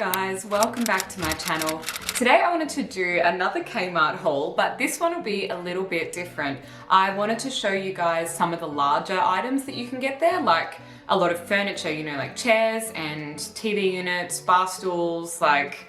guys, welcome back to my channel. Today I wanted to do another Kmart haul, but this one will be a little bit different. I wanted to show you guys some of the larger items that you can get there, like a lot of furniture, you know, like chairs and TV units, bar stools, like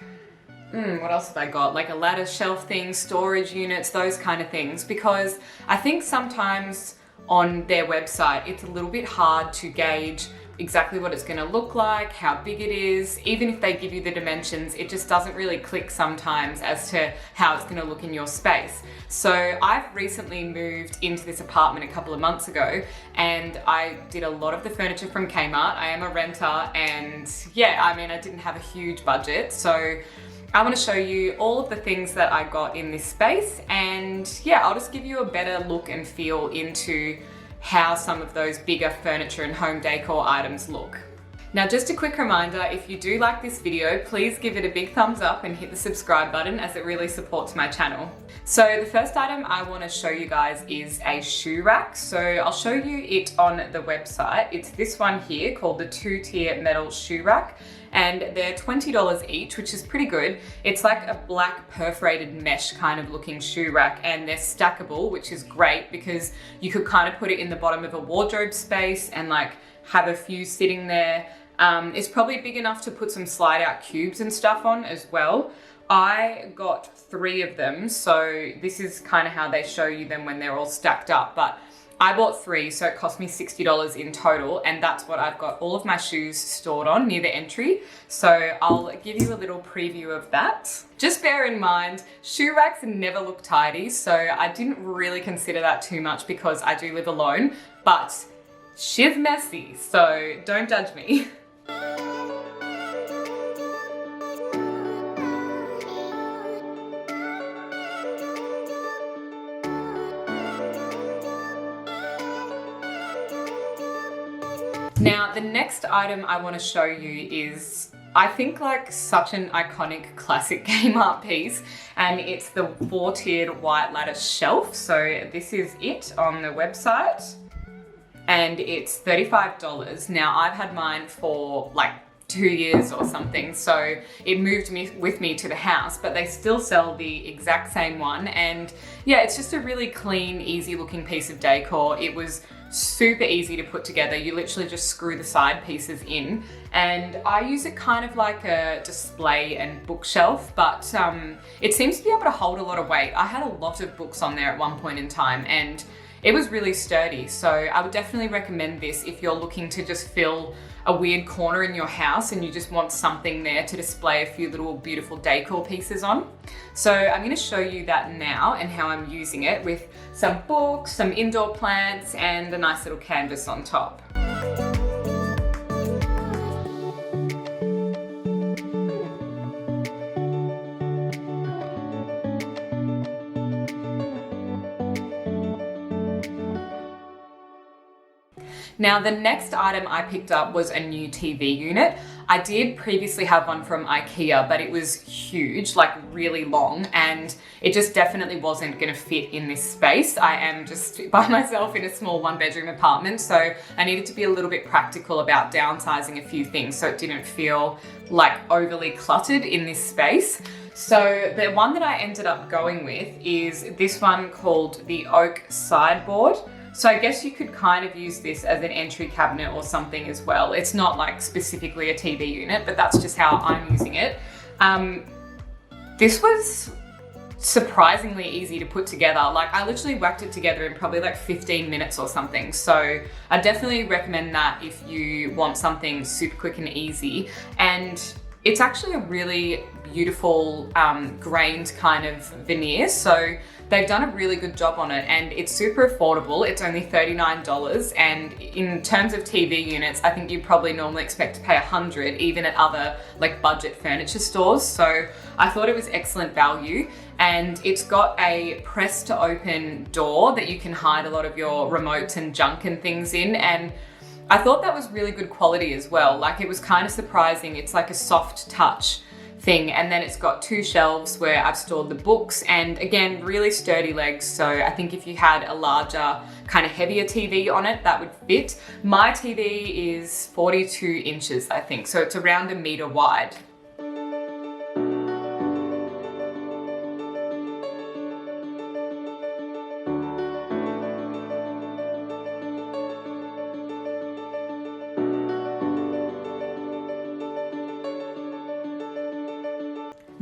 what else have I got? Like a ladder shelf thing, storage units, those kind of things, because I think sometimes on their website it's a little bit hard to gauge exactly what it's going to look like, how big it is. Even if they give you the dimensions, it just doesn't really click sometimes as to how it's going to look in your space. So I've recently moved into this apartment a couple of months ago, and I did a lot of the furniture from Kmart. I am a renter, and yeah, I mean, I didn't have a huge budget, so I want to show you all of the things that I got in this space, and yeah, I'll just give you a better look and feel into how some of those bigger furniture and home decor items look. Now, just a quick reminder, if you do like this video, please give it a big thumbs up and hit the subscribe button, as it really supports my channel. So the first item I want to show you guys is a shoe rack. So I'll show you it on the website. It's this one here called the 2-tier metal shoe rack, and they're $20 each, which is pretty good. It's like a black perforated mesh kind of looking shoe rack, and they're stackable, which is great because you could kind of put it in the bottom of a wardrobe space and like have a few sitting there. It's probably big enough to put some slide out cubes and stuff on as well. I got 3 of them, so this is kind of how they show you them when they're all stacked up, but I bought 3, so it cost me $60 in total, and that's what I've got all of my shoes stored on near the entry. So I'll give you a little preview of that. Just bear in mind, shoe racks never look tidy, so I didn't really consider that too much because I do live alone, but she's messy, so don't judge me. Now, the next item I want to show you is, I think, like such an iconic classic Kmart piece, and it's the 4-tiered white lattice shelf. So this is it on the website, and it's $35. Now, I've had mine for like 2 years or something, so it moved with me to the house, but they still sell the exact same one. And yeah, it's just a really clean, easy looking piece of decor. It was super easy to put together. You literally just screw the side pieces in, and I use it kind of like a display and bookshelf, but it seems to be able to hold a lot of weight. I had a lot of books on there at one point in time, and it was really sturdy. So I would definitely recommend this if you're looking to just fill a weird corner in your house and you just want something there to display a few little beautiful decor pieces on. So I'm going to show you that now and how I'm using it, with some books, some indoor plants, and a nice little canvas on top. Now, the next item I picked up was a new TV unit. I did previously have one from IKEA, but it was huge, like really long, and it just definitely wasn't going to fit in this space. I am just by myself in a small 1-bedroom apartment, so I needed to be a little bit practical about downsizing a few things so it didn't feel like overly cluttered in this space. So the one that I ended up going with is this one called the oak sideboard. So I guess you could kind of use this as an entry cabinet or something as well. It's not like specifically a TV unit, but that's just how I'm using it. This was surprisingly easy to put together. Like, I literally whacked it together in probably like 15 minutes or something. So I definitely recommend that if you want something super quick and easy. And it's actually a really beautiful grained kind of veneer. So they've done a really good job on it, and it's super affordable. It's only $39, and in terms of TV units, I think you probably normally expect to pay $100, even at other like budget furniture stores. So I thought it was excellent value, and it's got a press to open door that you can hide a lot of your remotes and junk and things in, and I thought that was really good quality as well. Like, it was kind of surprising. It's like a soft touch thing, and then it's got 2 shelves where I've stored the books, and again, really sturdy legs. So I think if you had a larger, kind of heavier TV on it, that would fit. My TV is 42 inches, I think, so it's around 1 meter wide.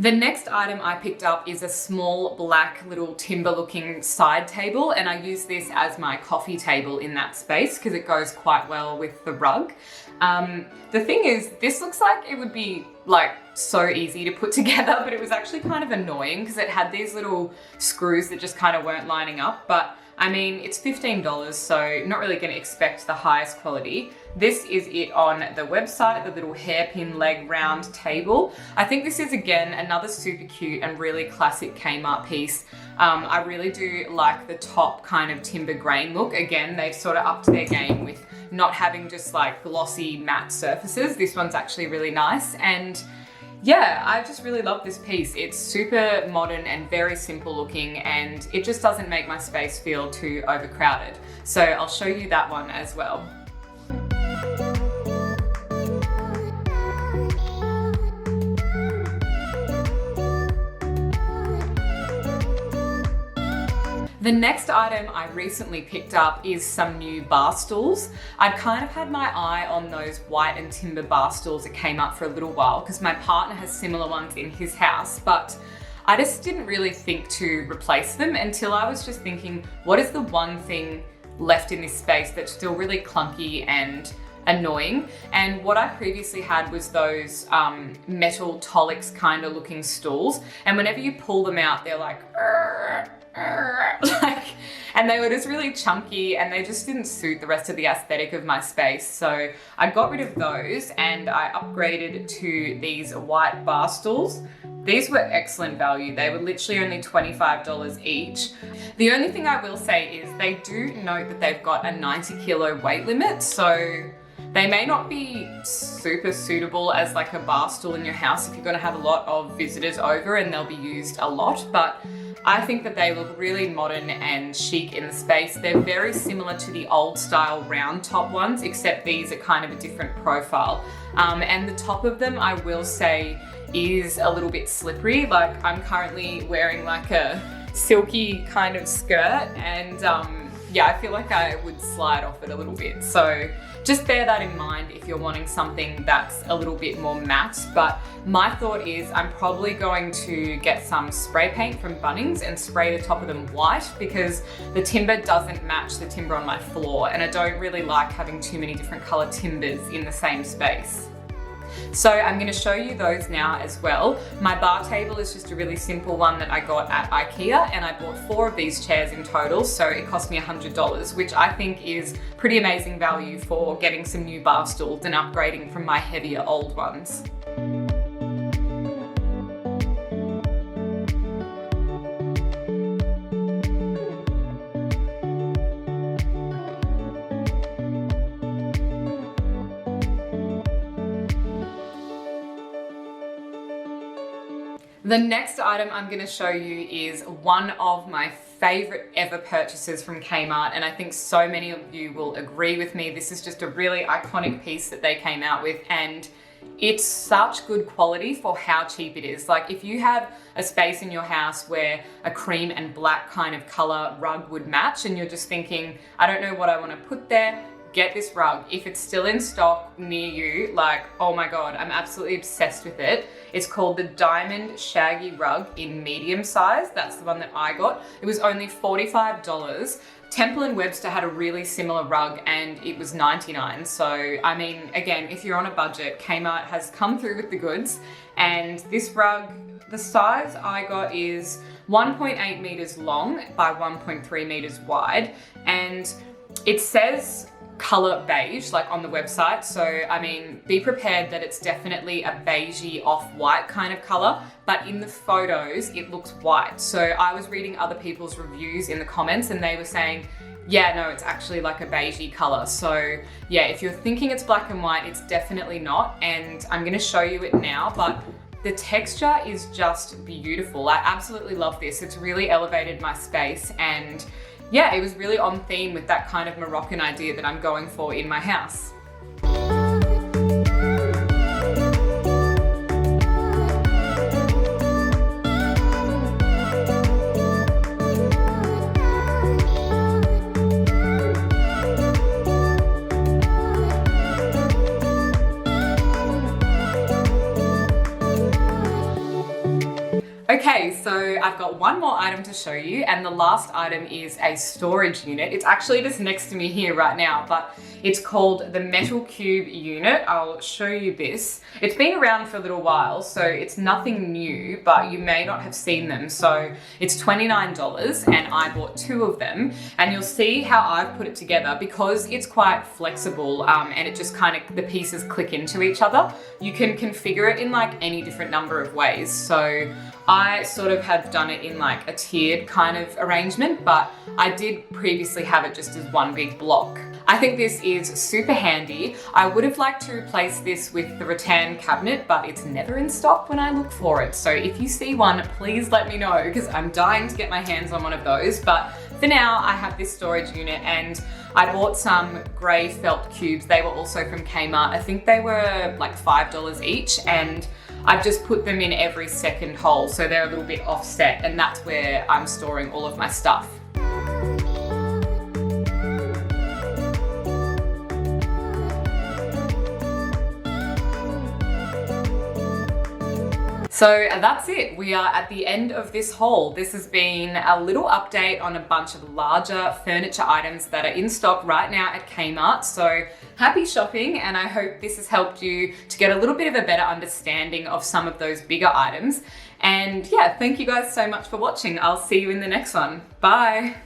The next item I picked up is a small black little timber looking side table, and I use this as my coffee table in that space because it goes quite well with the rug. The thing is, this looks like it would be like so easy to put together, but it was actually kind of annoying because it had these little screws that just kind of weren't lining up. But I mean, it's $15, so not really going to expect the highest quality. This is it on the website, the little hairpin leg round table. I think this is, again, another super cute and really classic Kmart piece. I really do like the top kind of timber grain look. Again, they've sort of upped their game with not having just like glossy matte surfaces. This one's actually really nice, and yeah, I just really love this piece. It's super modern and very simple looking, and it just doesn't make my space feel too overcrowded. So I'll show you that one as well. The next item I recently picked up is some new bar stools. I'd kind of had my eye on those white and timber bar stools that came up for a little while because my partner has similar ones in his house, but I just didn't really think to replace them until I was just thinking, what is the one thing left in this space that's still really clunky and annoying? And what I previously had was those metal Tolix kind of looking stools, and whenever you pull them out, they're like, and they were just really chunky and they just didn't suit the rest of the aesthetic of my space. So I got rid of those and I upgraded to these white bar stools. These were excellent value. They were literally only $25 each. The only thing I will say is they do note that they've got a 90 kilo weight limit, so they may not be super suitable as like a bar stool in your house if you're going to have a lot of visitors over and they'll be used a lot, but I think that they look really modern and chic in the space. They're very similar to the old style round top ones, except these are kind of a different profile. And the top of them, I will say, is a little bit slippery. Like, I'm currently wearing like a silky kind of skirt, and yeah, I feel like I would slide off it a little bit. So just bear that in mind if you're wanting something that's a little bit more matte. But my thought is I'm probably going to get some spray paint from Bunnings and spray the top of them white, because the timber doesn't match the timber on my floor, and I don't really like having too many different color timbers in the same space. So I'm going to show you those now as well. My bar table is just a really simple one that I got at IKEA, and I bought 4 of these chairs in total, so it cost me $100, which I think is pretty amazing value for getting some new bar stools and upgrading from my heavier old ones. The next item I'm going to show you is one of my favorite ever purchases from Kmart, and I think so many of you will agree with me. This is just a really iconic piece that they came out with, and it's such good quality for how cheap it is. Like, if you have a space in your house where a cream and black kind of color rug would match and you're just thinking, I don't know what I want to put there, get this rug. If it's still in stock near you, like, oh my God, I'm absolutely obsessed with it. It's called the Diamond Shaggy Rug in medium size. That's the one that I got. It was only $45. Temple & Webster had a really similar rug and it was $99. So, I mean, again, if you're on a budget, Kmart has come through with the goods. And this rug, the size I got is 1.8 meters long by 1.3 meters wide. And it says color beige, like on the website. So, I mean, be prepared that it's definitely a beigey off-white kind of color, but in the photos, it looks white. So I was reading other people's reviews in the comments and they were saying, yeah, no, it's actually like a beigey color. So yeah, if you're thinking it's black and white, it's definitely not. And I'm gonna show you it now, but the texture is just beautiful. I absolutely love this. It's really elevated my space, and yeah, it was really on theme with that kind of Moroccan idea that I'm going for in my house. Okay, so I've got one more item to show you, and the last item is a storage unit. It's actually just next to me here right now, but it's called the Metal Cube unit. I'll show you this. It's been around for a little while, so it's nothing new, but you may not have seen them. So it's $29 and I bought 2 of them, and you'll see how I've put it together because it's quite flexible and it just kind of, the pieces click into each other. You can configure it in like any different number of ways. So I sort of have done it in like a tiered kind of arrangement, but I did previously have it just as one big block. I think this is super handy. I would have liked to replace this with the rattan cabinet, but it's never in stock when I look for it. So if you see one, please let me know because I'm dying to get my hands on one of those. But for now, I have this storage unit and I bought some grey felt cubes. They were also from Kmart. I think they were like $5 each, and I've just put them in every second hole, so they're a little bit offset, and that's where I'm storing all of my stuff. So that's it. We are at the end of this haul. This has been a little update on a bunch of larger furniture items that are in stock right now at Kmart. So happy shopping, and I hope this has helped you to get a little bit of a better understanding of some of those bigger items. And yeah, thank you guys so much for watching. I'll see you in the next one. Bye.